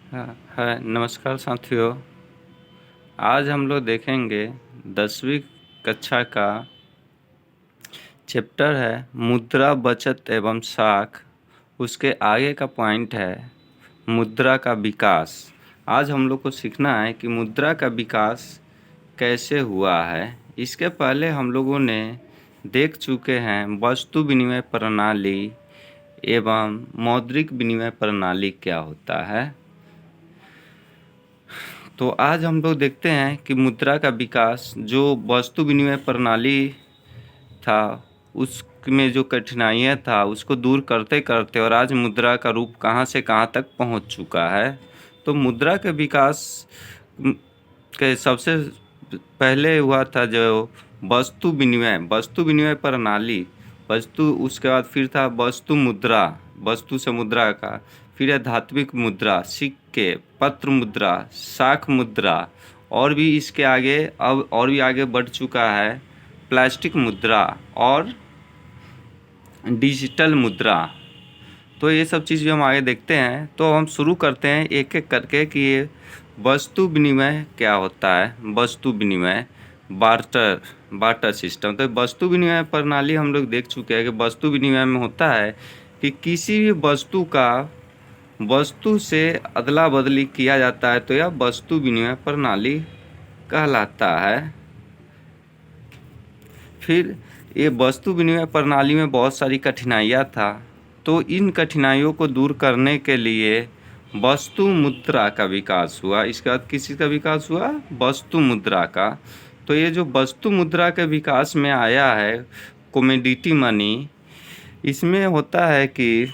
हाँ, है नमस्कार साथियों। आज हम लोग देखेंगे 10वीं कक्षा का चैप्टर है मुद्रा बचत एवं साख। उसके आगे का पॉइंट है मुद्रा का विकास। आज हम लोग को सीखना है कि मुद्रा का विकास कैसे हुआ है। इसके पहले हम लोगों ने देख चुके हैं वस्तु विनिमय प्रणाली एवं मौद्रिक विनिमय प्रणाली क्या होता है। तो आज हम लोग देखते हैं कि मुद्रा का विकास जो वस्तु विनिमय प्रणाली था उसमें जो कठिनाइयाँ था उसको दूर करते करते और आज मुद्रा का रूप कहाँ से कहाँ तक पहुँच चुका है। तो मुद्रा के विकास के सबसे पहले हुआ था जो वस्तु विनिमय प्रणाली। उसके बाद फिर था वस्तु मुद्रा, वस्तु से मुद्रा का, फिर है धात्विक मुद्रा, सिक्के, पत्र मुद्रा, शाख मुद्रा, और भी इसके आगे अब और भी आगे बढ़ चुका है प्लास्टिक मुद्रा और डिजिटल मुद्रा। तो ये सब चीज़ भी हम आगे देखते हैं। तो हम शुरू करते हैं एक एक करके कि ये वस्तु विनिमय क्या होता है। वस्तु विनिमय बार्टर सिस्टम। तो वस्तु विनिमय प्रणाली हम लोग देख चुके हैं कि वस्तु विनिमय में होता है कि किसी भी वस्तु का वस्तु से अदला बदली किया जाता है, तो यह वस्तु विनिमय प्रणाली कहलाता है। फिर ये वस्तु विनिमय प्रणाली में बहुत सारी कठिनाइयाँ था, तो इन कठिनाइयों को दूर करने के लिए वस्तु मुद्रा का विकास हुआ। इसके बाद किसी का विकास हुआ? वस्तु मुद्रा का। तो ये जो वस्तु मुद्रा के विकास में आया है कमोडिटी मनी, इसमें होता है कि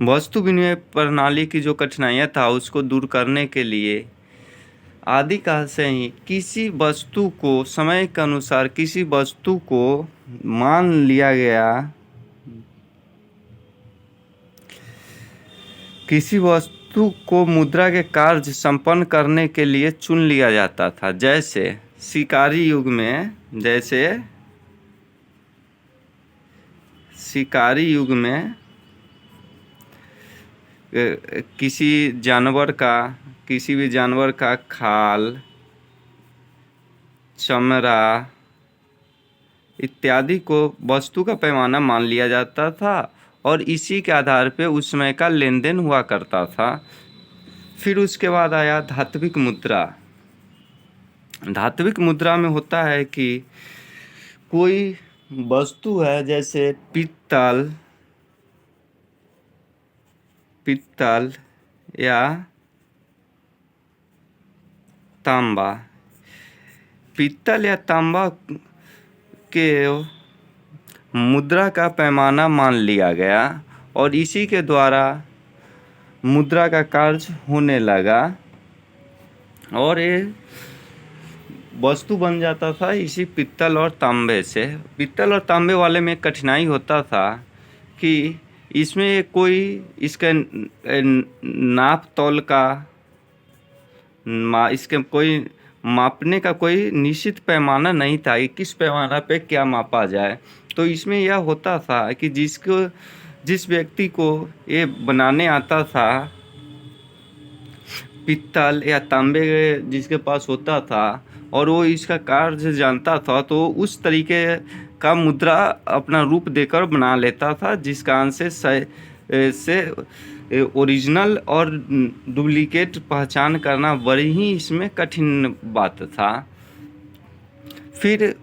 वस्तु विनिमय प्रणाली की जो कठिनाइयाँ था उसको दूर करने के लिए आदिकाल से ही किसी वस्तु को समय के अनुसार किसी वस्तु को मान लिया गया, किसी वस्तु को मुद्रा के कार्य संपन्न करने के लिए चुन लिया जाता था। जैसे शिकारी युग में किसी भी जानवर का खाल, चमड़ा इत्यादि को वस्तु का पैमाना मान लिया जाता था और इसी के आधार पे उस समय का लेन देन हुआ करता था। फिर उसके बाद आया धात्विक मुद्रा। धात्विक मुद्रा में होता है कि कोई वस्तु है, जैसे पित्तल या तांबा। पित्तल या तांबा के मुद्रा का पैमाना मान लिया गया और इसी के द्वारा मुद्रा का कार्य होने लगा और ये वस्तु बन जाता था इसी पित्तल और तांबे से। पित्तल और तांबे वाले में कठिनाई होता था कि इसमें कोई इसके नाप तौल का इसके कोई मापने का कोई निश्चित पैमाना नहीं था कि किस पैमाना पे क्या मापा जाए। तो इसमें यह होता था कि जिस व्यक्ति को ये बनाने आता था, पित्तल या तांबे जिसके पास होता था और वो इसका कार्य जानता था, तो उस तरीके का मुद्रा अपना रूप देकर बना लेता था, जिस कारण से ओरिजिनल और डुप्लीकेट पहचान करना बड़ी ही इसमें कठिन बात था। फिर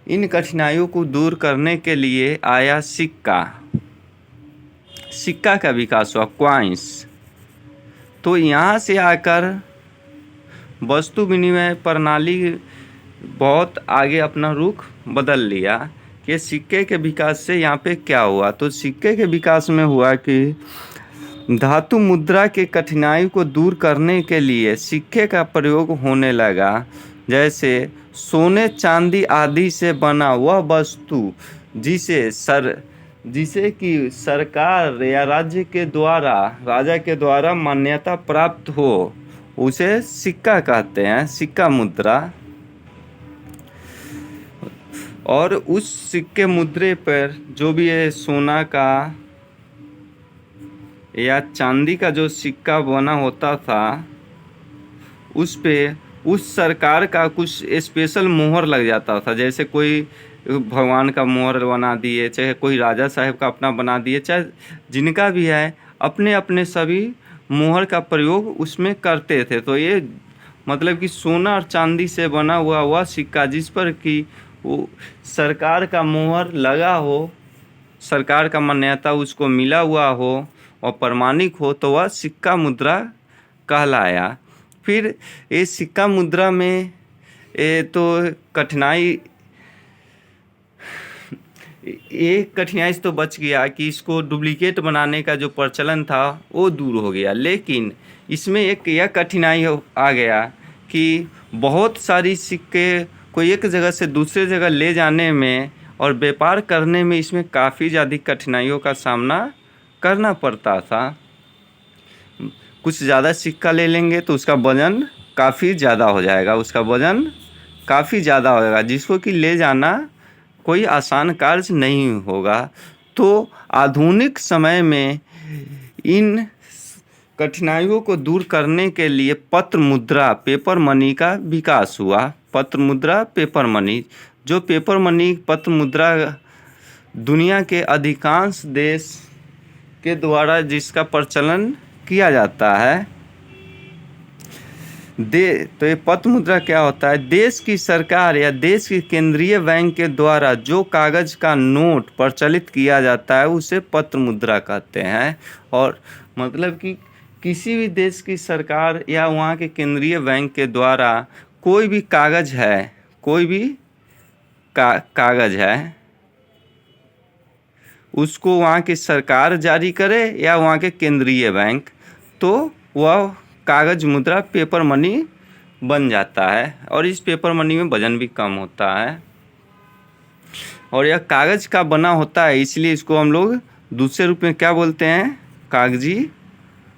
इन कठिनाइयों को दूर करने के लिए आया सिक्का का विकास हुआ, क्वाइंस। तो यहाँ से आकर वस्तु विनिमय प्रणाली बहुत आगे अपना रुख बदल लिया कि सिक्के के विकास से यहाँ पे क्या हुआ। तो सिक्के के विकास में हुआ कि धातु मुद्रा के कठिनाई को दूर करने के लिए सिक्के का प्रयोग होने लगा। जैसे सोने चांदी आदि से बना वह वस्तु जिसे कि सरकार या राजा के द्वारा मान्यता प्राप्त हो, उसे सिक्का कहते हैं, सिक्का मुद्रा। और उस सिक्के मुद्रे पर जो भी ये सोना का या चांदी का जो सिक्का बना होता था उस पे उस सरकार का कुछ स्पेशल मोहर लग जाता था। जैसे कोई भगवान का मोहर बना दिए, चाहे कोई राजा साहब का अपना बना दिए, चाहे जिनका भी है, अपने अपने सभी मोहर का प्रयोग उसमें करते थे। तो ये मतलब कि सोना और चांदी से बना हुआ वह सिक्का जिस पर कि वो सरकार का मोहर लगा हो, सरकार का मान्यता उसको मिला हुआ हो और प्रमाणिक हो, तो वह सिक्का मुद्रा कहलाया। फिर ये सिक्का मुद्रा में तो कठिनाई, एक कठिनाई से तो बच गया कि इसको डुप्लीकेट बनाने का जो प्रचलन था वो दूर हो गया। लेकिन इसमें एक यह कठिनाई आ गया कि बहुत सारी सिक्के को एक जगह से दूसरे जगह ले जाने में और व्यापार करने में इसमें काफ़ी ज़्यादा कठिनाइयों का सामना करना पड़ता था। कुछ ज़्यादा सिक्का ले लेंगे तो उसका वज़न काफ़ी ज़्यादा हो जाएगा, उसका वज़न काफ़ी ज़्यादा होगा, जिसको कि ले जाना कोई आसान कार्य नहीं होगा। तो आधुनिक समय में इन कठिनाइयों को दूर करने के लिए पत्र मुद्रा, पेपर मनी का विकास हुआ। पत्र मुद्रा, पेपर मनी, जो पेपर मनी, पत्र मुद्रा दुनिया के अधिकांश देश के द्वारा जिसका प्रचलन किया जाता है। तो ये पत्र मुद्रा क्या होता है? देश की सरकार या देश की केंद्रीय बैंक के द्वारा जो कागज़ का नोट प्रचलित किया जाता है उसे पत्र मुद्रा कहते हैं। और मतलब कि किसी भी देश की सरकार या वहाँ के केंद्रीय बैंक के द्वारा कोई भी कागज़ है, कोई भी कागज़ है, उसको वहाँ की सरकार जारी करे या वहाँ के केंद्रीय बैंक, तो वह कागज़ मुद्रा, पेपर मनी बन जाता है। और इस पेपर मनी में वजन भी कम होता है और यह कागज़ का बना होता है, इसलिए इसको हम लोग दूसरे रूप में क्या बोलते हैं? कागजी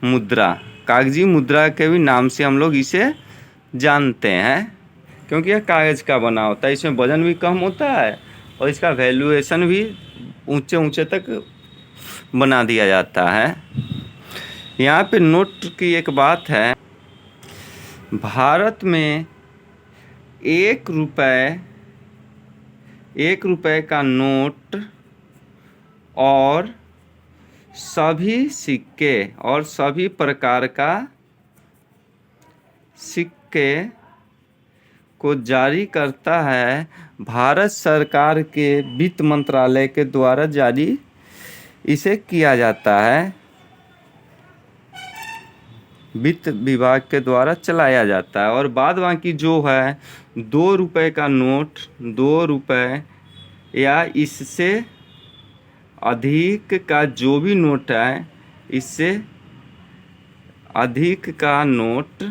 मुद्रा। कागजी मुद्रा के भी नाम से हम लोग इसे जानते हैं, क्योंकि यह कागज़ का बना होता है, इसमें वजन भी कम होता है और इसका वैल्यूएशन भी ऊंचे ऊंचे तक बना दिया जाता है। यहाँ पे नोट की एक बात है, भारत में 1 रुपये का नोट और सभी सिक्के और सभी प्रकार का सिक्के को जारी करता है भारत सरकार के वित्त मंत्रालय के द्वारा जारी इसे किया जाता है, वित्त विभाग के द्वारा चलाया जाता है। और बाद बाकी जो है 2 रुपये का नोट, 2 रुपये या इससे अधिक का जो भी नोट है, इससे अधिक का नोट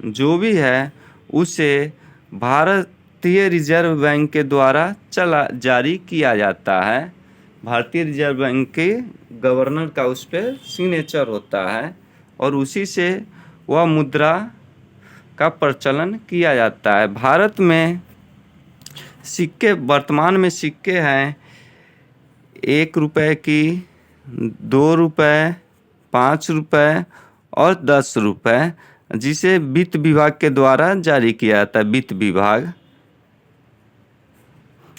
जो भी है उसे भारतीय रिजर्व बैंक के द्वारा जारी किया जाता है। भारतीय रिजर्व बैंक के गवर्नर का उस पर सिग्नेचर होता है और उसी से वह मुद्रा का प्रचलन किया जाता है। भारत में सिक्के, वर्तमान में सिक्के हैं 1 रुपये की, 2 रुपये, 5 रुपये और 10 रुपये, जिसे वित्त विभाग के द्वारा जारी किया जाता है, वित्त विभाग।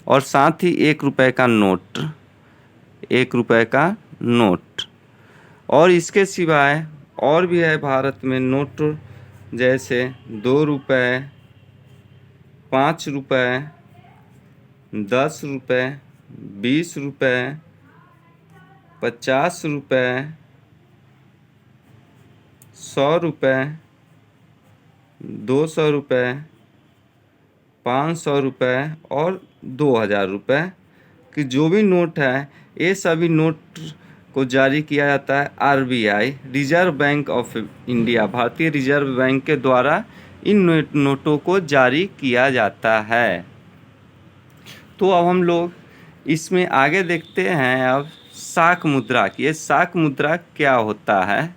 और साथ ही 1 रुपये का नोट, 1 रुपये का नोट। और इसके सिवाय और भी है भारत में नोट, जैसे 2 रुपये, 5 रुपये, 10 रुपये, 20 रुपये, 50 रुपये, 100 रुपये, 200 रुपये, 500 रुपये और 2000 रुपये कि जो भी नोट है, ये सभी नोट को जारी किया जाता है RBI, reserve bank of India, भारतीय रिजर्व बैंक के द्वारा इन नोटों को जारी किया जाता है। तो अब हम लोग इसमें आगे देखते हैं अब शाक मुद्रा की। ये शाक मुद्रा क्या होता है?